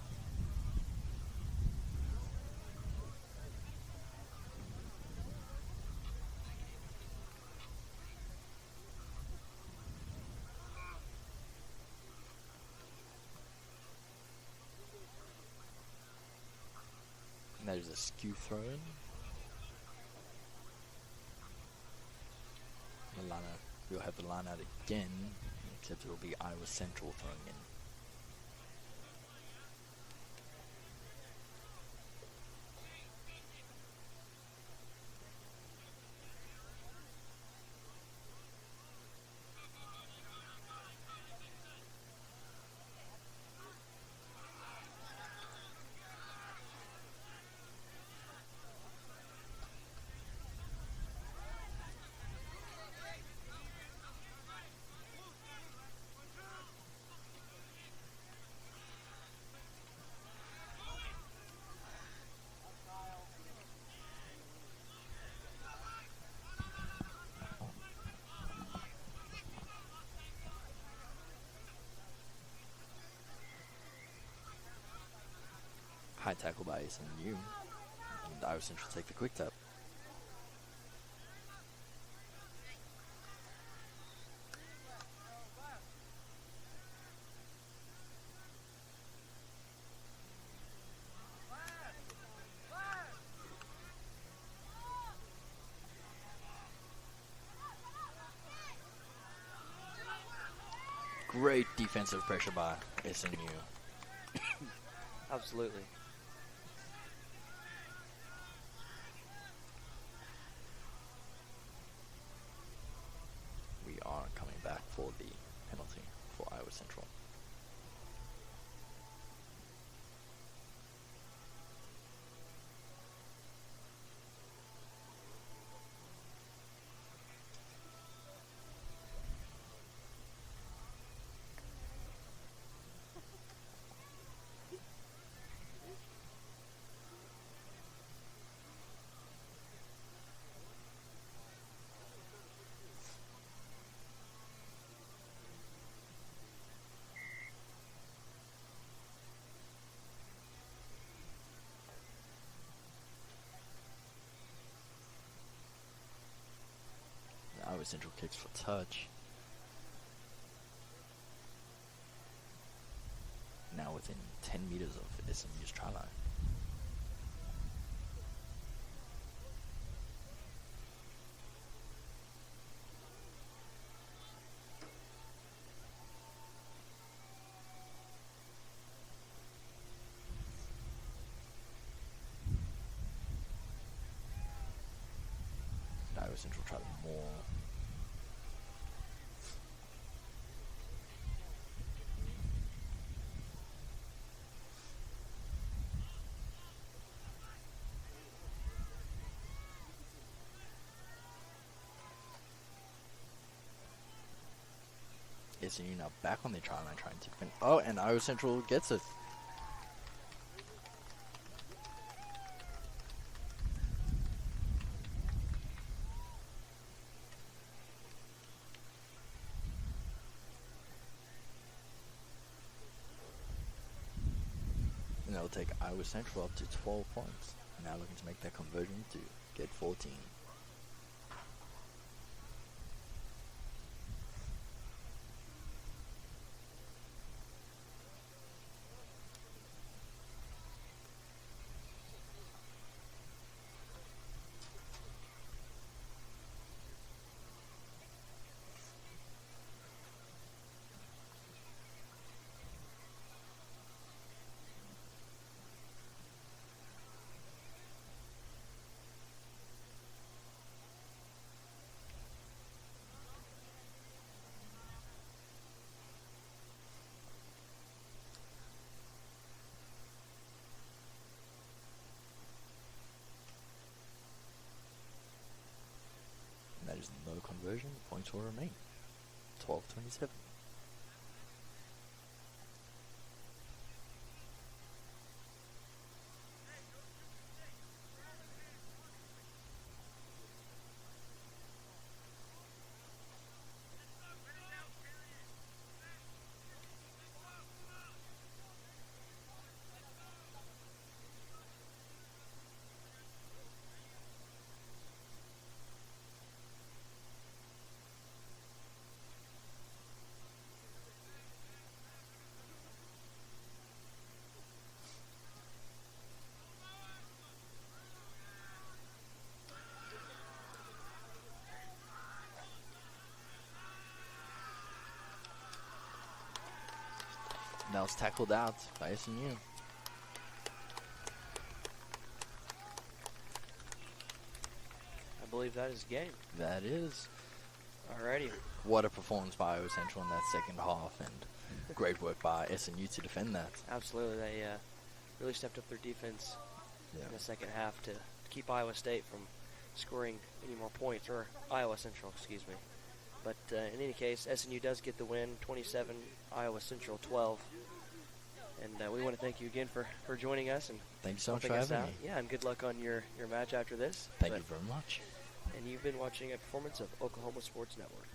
And there's a skew throw in. We'll have the line out again, except it'll be Iowa Central throwing in. High tackle by SNU, and Iowa Central take the quick tap. defensive pressure by SNU. Absolutely. We are coming back for the penalty for Iowa Central. Iowa Central kicks for touch. Now within 10 meters of SMU's try line. Iowa Central try more. SNU now back on their try line trying to defend. Oh, and Iowa Central gets it. And that'll take Iowa Central up to 12 points. Now looking to make that conversion to get 14. And that is no conversion. Points will remain. 12-27. Now it's tackled out by SNU. I believe that is game. That is. Alrighty. What a performance by Iowa Central in that second half, and great work by SNU to defend that. Absolutely. They really stepped up their defense Yeah. in the second half to keep Iowa State from scoring any more points, or Iowa Central, excuse me. But in any case, SNU does get the win, 27, Iowa Central 12. And we want to thank you again for joining us. And Thank you so much for helping us having out. me. Yeah, and good luck on your match after this. Thank you very much. And you've been watching a performance of Oklahoma Sports Network.